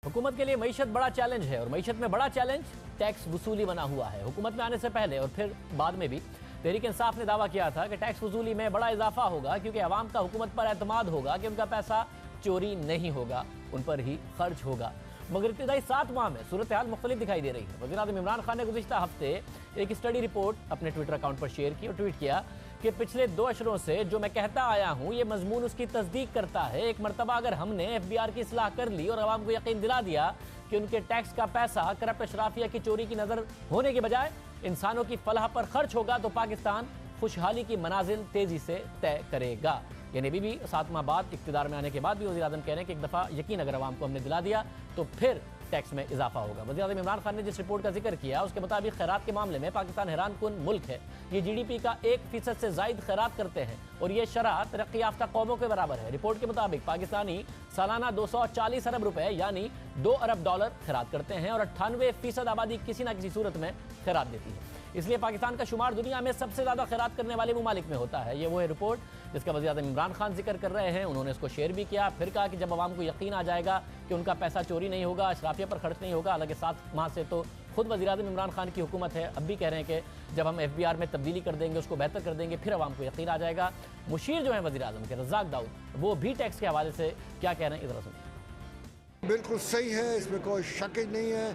हुकूमत के लिए मईशत बड़ा चैलेंज है और मईशत में बड़ा चैलेंज टैक्स वसूली बना हुआ है। हुकूमत में आने से पहले और फिर बाद में भी तहरीक इंसाफ ने दावा किया था कि टैक्स वसूली में बड़ा इजाफा होगा क्योंकि अवाम का हुकूमत पर एतमाद होगा कि उनका पैसा चोरी नहीं होगा, उन पर ही खर्च होगा। मगर इब्तदाई 7 माह में सूरत हाल मुख्तलिफ दिखाई दे रही है। वज़ीर-ए-आज़म इमरान खान ने गुज़िश्ता हफ्ते एक स्टडी रिपोर्ट अपने ट्विटर अकाउंट पर शेयर की और ट्वीट किया कि पिछले 2 अशरों से जो मैं कहता आया हूं ये मजमून उसकी तस्दीक करता है। एक मरतबा अगर हमने FBR की इस्लाह कर ली और अवाम को यकीन दिला दिया कि उनके टैक्स का पैसा करप्ट अशराफिया की चोरी की नजर होने के बजाय इंसानों की फलाह पर खर्च होगा तो पाकिस्तान खुशहाली की मनाजिल तेजी से तय करेगा। यानी भी 7 माह बाद इक़्तिदार में आने के बाद भी वज़ीर-ए-आज़म कह रहे हैं कि एक दफ़ा यकीन अगर अवाम को हमने दिला दिया तो फिर टैक्स में इजाफा होगा। वज़ीर-ए-आज़म इमरान खान ने जिस रिपोर्ट का जिक्र किया उसके मुताबिक खैरात के मामले में पाकिस्तान हैरानकुन मुल्क है। ये GDP का 1% से ज़ायद खैरात करते हैं और ये शरह तरक्की याफ्ता कौमों के बराबर है। रिपोर्ट के मुताबिक पाकिस्तानी सालाना 240 अरब रुपए यानी $2 अरब खैरात करते हैं और 98% आबादी किसी न किसी सूरत में खैरात देती है। इसलिए पाकिस्तान का शुमार दुनिया में सबसे ज्यादा खैरात करने वाले ममालिक में होता है। ये वो है रिपोर्ट जिसका वज़ीर-ए-आज़म इमरान खान जिक्र कर रहे हैं। उन्होंने इसको शेयर भी किया, फिर कहा कि जब अवाम को यकीन आ जाएगा कि उनका पैसा चोरी नहीं होगा, अशराफिया पर खर्च नहीं होगा। हालांकि 7 माह से तो खुद वज़ीर-ए-आज़म इमरान खान की हुकूमत है, अब भी कह रहे हैं कि जब हम FBR में तब्दीली कर देंगे, उसको बेहतर कर देंगे, फिर अवाम को यकीन आ जाएगा। मुशीर जो है वज़ीर-ए-आज़म के, रज़ाक दाऊद, वो भी टैक्स के हवाले से क्या कह रहे हैं, इधर सुनिए। बिल्कुल सही है, इसमें कोई शक ही नहीं है।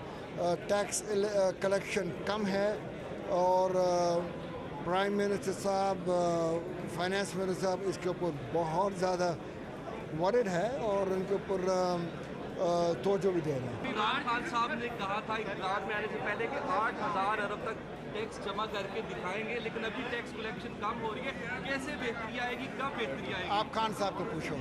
टैक्स कलेक्शन कम है और प्राइम मिनिस्टर साहब, फाइनेंस मिनिस्टर साहब इसके ऊपर बहुत ज़्यादा वरिड है और इनके ऊपर तवज्जो भी दे रहे हैं। इमरान खान साहब ने कहा था इक़्तिदार में आने से पहले कि 8000 अरब तक टैक्स जमा करके दिखाएंगे, लेकिन अभी टैक्स कलेक्शन कम हो रही है। कैसे बेहतरी आएगी, कब बेहतरी आएगी? आप खान साहब को पूछो।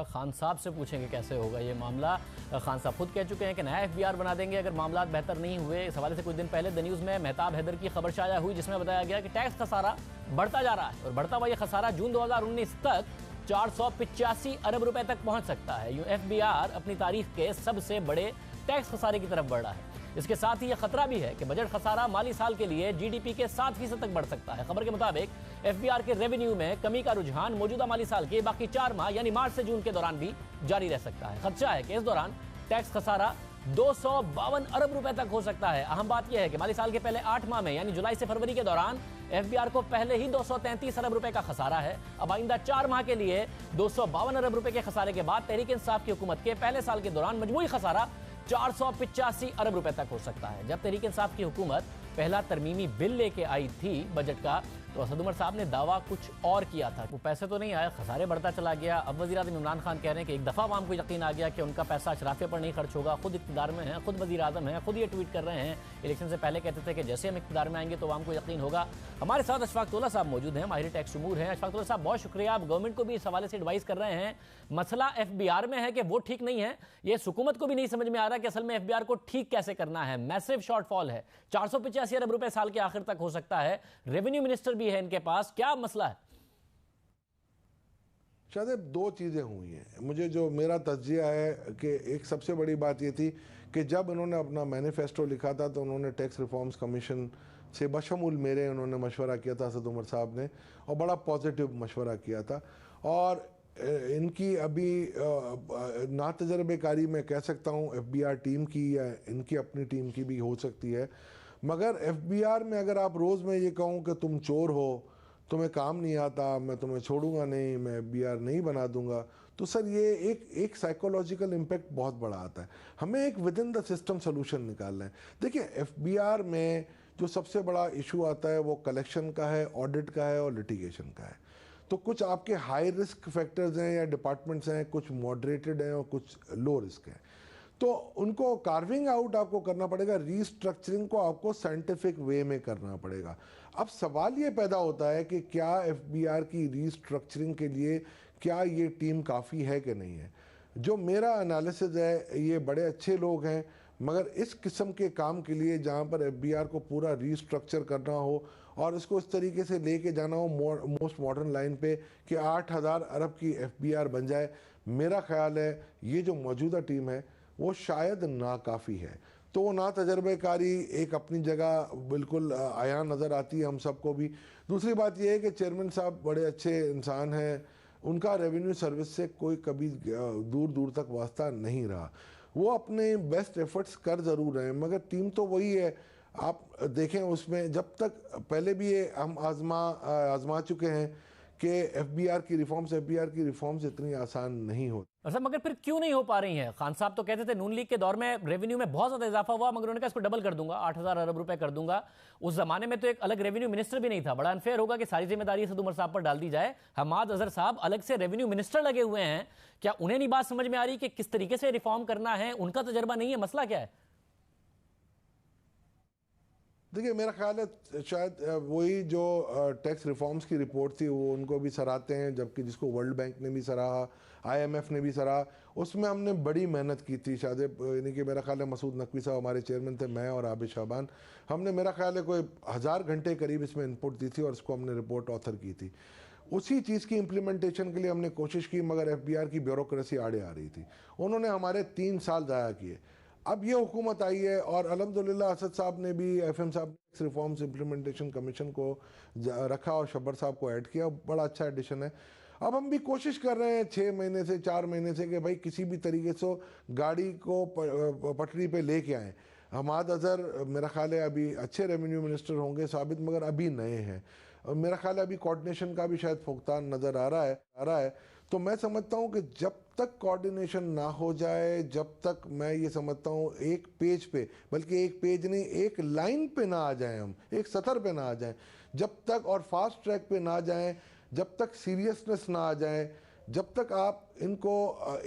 खान साहब से पूछेंगे कैसे होगा ये मामला। खान साहब खुद कह चुके हैं कि नया FBR बना देंगे अगर मामला बेहतर नहीं हुए। इस हवाले से कुछ दिन पहले द न्यूज़ में मेहताब हैदर की खबर शाया हुई जिसमें बताया गया कि टैक्स खसारा बढ़ता जा रहा है और बढ़ता हुआ ये खसारा जून 2019 तक 485 अरब रुपए तक पहुंच सकता है। यूं FBR अपनी तारीख के सबसे बड़े टैक्स खसारे की तरफ बढ़ रहा है। इसके साथ ही यह खतरा भी है कि बजट खसारा माली साल के लिए GDP के 7% तक बढ़ सकता है। खबर के मुताबिक FBR के रेवेन्यू में कमी का रुझान मौजूदा माली साल के बाकी 4 माह यानी मार्च से जून के दौरान भी जारी रह सकता है। खदशा है कि इस दौरान टैक्स खसारा 252 अरब रुपए तक हो सकता है। अहम बात यह है कि माली साल के पहले 8 माह में यानी जुलाई से फरवरी के दौरान FBR को पहले ही 233 अरब रुपए का खसारा है। अब आइंदा 4 माह के लिए 252 अरब रुपए के खसारे के बाद तहरीक इंसाफ की हुकूमत के पहले साल के दौरान मजमूई खसारा 485 अरब रुपए तक हो सकता है। जब तहरीक इंसाफ की हुकूमत पहला तरमीमी बिल लेके आई थी बजट का तो असद उमर साहब ने दावा कुछ और किया था। वो पैसे तो नहीं आए, खसारे बढ़ता चला गया। अब वज़ीर-ए-आज़म इमरान खान कह रहे हैं कि एक दफ़ा आवाम को यकीन आ गया कि उनका पैसा अशराफिया पर नहीं खर्च होगा। खुद इक़्तिदार में हैं, खुद वज़ीर-ए-आज़म हैं, खुद ये ट्वीट कर रहे हैं। इलेक्शन से पहले कहते थे कि जैसे हम इक़्तिदार में आएंगे तो आवाम को यकीन होगा। हमारे साथ अशफाक तौला साहब मौजूद हैं, माहिर टैक्स उमूर हैं। अशफाक तौला साहब बहुत शुक्रिया, आप गवर्नमेंट को भी इस हवाले से एडवाइस कर रहे हैं। मसला FBR में है कि वो ठीक नहीं है, ये हुकूमत को भी नहीं समझ में आ रहा कि असल में FBR को ठीक कैसे करना है। मैसिव शॉर्टफॉल है, 485 अरब रुपए साल के आखिर तक हो सकता है। रेवेन्यू मिनिस्टर भी है इनके पास, क्या मसला है? शायद 2 चीज़ें हुई हैं। मुझे जो मेरा तज्जिया है कि एक सबसे बड़ी बात ये थी कि जब उन्होंने अपना मैनिफेस्टो लिखा था तो उन्होंने टैक्स रिफॉर्म्स कमीशन से बशमूल मेरे उन्होंने मशवरा किया था असद उमर साहब ने, और बड़ा पॉजिटिव मशवरा किया था। और इनकी अभी ना तजर्बेकारी मैं कह सकता हूँ FBR टीम की या इनकी अपनी टीम की भी हो सकती है, मगर FBR में अगर आप रोज़ मैं ये कहूँ कि तुम चोर हो, तुम्हें काम नहीं आता, मैं तुम्हें छोड़ूंगा नहीं, मैं FBR नहीं बना दूंगा, तो सर ये एक साइकोलॉजिकल इम्पैक्ट बहुत बड़ा आता है। हमें एक with in the system solution निकालना है। देखिए FBR में जो सबसे बड़ा इशू आता है वो कलेक्शन का है, ऑडिट का है और लिटिगेशन का है। तो कुछ आपके हाई रिस्क फैक्टर्स हैं या डिपार्टमेंट्स हैं, कुछ मॉडरेटेड हैं और कुछ लो रिस्क हैं। तो उनको कार्विंग आउट आपको करना पड़ेगा, रीस्ट्रक्चरिंग को आपको साइंटिफिक वे में करना पड़ेगा। अब सवाल ये पैदा होता है कि क्या FBR की रीस्ट्रक्चरिंग के लिए क्या ये टीम काफ़ी है कि नहीं है। जो मेरा एनालिसिस है, ये बड़े अच्छे लोग हैं, मगर इस किस्म के काम के लिए जहाँ पर FBR को पूरा रीस्ट्रक्चर करना हो और इसको इस तरीके से लेके जाना हो मोस्ट मॉडर्न लाइन पे कि 8000 अरब की FBR बन जाए, मेरा ख्याल है ये जो मौजूदा टीम है वो शायद नाकाफ़ी है। तो वो ना तजर्बेकारी एक अपनी जगह बिल्कुल आया नज़र आती है हम सबको भी। दूसरी बात यह है कि चेयरमैन साहब बड़े अच्छे इंसान हैं, उनका रेवेन्यू सर्विस से कोई कभी दूर दूर तक वास्ता नहीं रहा। वो अपने बेस्ट एफर्ट्स कर ज़रूर रहे हैं, मगर टीम तो वही है। आप देखें उसमें जब तक पहले भी ये हम आजमा चुके हैं कि एफबीआर की रिफॉर्म्स इतनी आसान नहीं होती। अच्छा, मगर फिर क्यों नहीं हो पा रही हैं? खान साहब तो कहते थे नून लीग के दौर में रेवेन्यू में बहुत ज्यादा इजाफा हुआ, मगर उन्होंने कहा इसको डबल कर दूंगा, 8,000 अरब रुपए कर दूंगा। उस जमाने में तो एक अलग रेवेन्यू मिनिस्टर भी नहीं था। बड़ा अनफेयर होगा कि सारी जिम्मेदारी सद उमर साहब पर डाल दी जाए। हमाद अजहर साहब अलग से रेवेन्यू मिनिस्टर लगे हुए हैं, क्या उन्हें नहीं बात समझ में आ रही कि किस तरीके से रिफॉर्म करना है? उनका तजर्बा नहीं है, मसला क्या है? देखिए, मेरा ख्याल है शायद वही जो टैक्स रिफॉर्म्स की रिपोर्ट थी वो उनको भी सराहते हैं, जबकि जिसको वर्ल्ड बैंक ने भी सराहा, IMF ने भी सराहा, उसमें हमने बड़ी मेहनत की थी। शायद यानी कि मेरा ख्याल है मसूद नकवी साहब हमारे चेयरमैन थे, मैं और आबिद शाबान, हमने मेरा ख्याल है कोई 1000 घंटे करीब इसमें इनपुट दी थी और इसको हमने रिपोर्ट ऑथर की थी। उसी चीज़ की इम्प्लीमेंटेशन के लिए हमने कोशिश की, मगर FBR की ब्यूरोक्रेसी आड़े आ रही थी। उन्होंने हमारे 3 साल ज़ाया किए। अब ये हुकूमत आई है और अल्हम्दुलिल्लाह असद साहब ने भी, FM साहब ने रिफॉर्म्स इम्प्लीमेंटेशन कमीशन को रखा और शब्बर साहब को ऐड किया। बड़ा अच्छा एडिशन है। अब हम भी कोशिश कर रहे हैं 6 महीने से 4 महीने से कि भाई किसी भी तरीके से गाड़ी को पटरी पे लेके आएँ। हमाद अजहर मेरा ख्याल है अभी अच्छे रेवेन्यू मिनिस्टर होंगे साबित, मगर अभी नए हैं। और मेरा ख्याल है अभी कोऑर्डिनेशन का भी शायद फुकतान नज़र आ रहा है। तो मैं समझता हूँ कि जब तक कोऑर्डिनेशन ना हो जाए, जब तक, मैं ये समझता हूँ एक पेज पे, बल्कि एक पेज नहीं, एक लाइन पे ना आ जाएं, हम एक सतर पे ना आ जाएं, जब तक, और फास्ट ट्रैक पे ना जाएं, जब तक सीरियसनेस ना आ जाए, जब तक आप इनको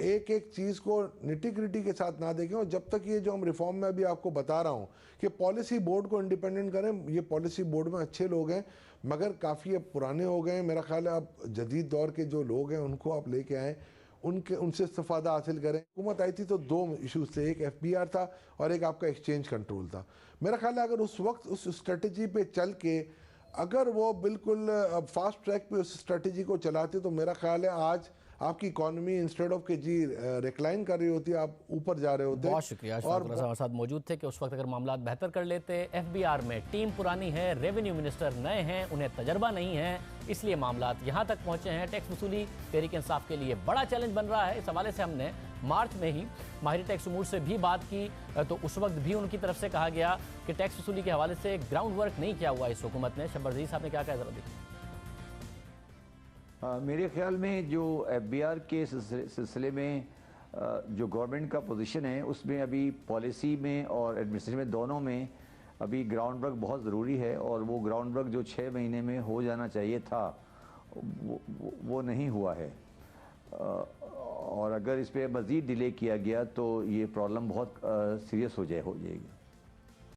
एक एक चीज़ को निटी-ग्रिटी के साथ ना देखें, और जब तक ये जो हम रिफॉर्म में अभी आपको बता रहा हूँ कि पॉलिसी बोर्ड को इंडिपेंडेंट करें। ये पॉलिसी बोर्ड में अच्छे लोग हैं, मगर काफ़ी अब पुराने हो गए हैं। मेरा ख्याल है अब जदीद दौर के जो लोग हैं उनको आप लेके आएँ, उनसे इस्तेफादा हासिल करें। हुकूमत आई थी तो 2 इशूज़ थे, एक FBR था और एक आपका एक्सचेंज कंट्रोल था। मेरा ख्याल है अगर उस वक्त उस स्ट्रेटजी पे चल के अगर वो बिल्कुल फास्ट ट्रैक पे उस स्ट्रेटजी को चलाते, तो मेरा ख्याल है आज आपकी इकोनॉमी इंस्टेड ऑफ के जी रिक्लाइन कर रही होती, आप ऊपर जा रहे होते। बहुत शुक्रिया। और हमारे साथ मौजूद थे कि उस वक्त अगर मामला बेहतर कर लेते। FBR में टीम पुरानी है, रेवेन्यू मिनिस्टर नए हैं, उन्हें तजर्बा नहीं है, इसलिए मामला यहाँ तक पहुँचे हैं। टैक्स वसूली तहरीक इंसाफ के लिए बड़ा चैलेंज बन रहा है। इस हवाले से हमने मार्च में ही माहिर टैक्स उमूर से भी बात की, तो उस वक्त भी उनकी तरफ से कहा गया कि टैक्स वसूली के हवाले से ग्राउंड वर्क नहीं किया हुआ इस हुकूमत ने। शब्बर अजीज साहब ने क्या कहा, जरा देखिए। मेरे ख्याल में जो FBR के सिलसिले में जो गवर्नमेंट का पोजीशन है, उसमें अभी पॉलिसी में और एडमिनिस्ट्रेशन में दोनों में अभी ग्राउंड वर्क बहुत ज़रूरी है। और वो ग्राउंड वर्क जो 6 महीने में हो जाना चाहिए था वो नहीं हुआ है। और अगर इस पर मज़ीद डिले किया गया तो ये प्रॉब्लम बहुत सीरियस हो जाएगी।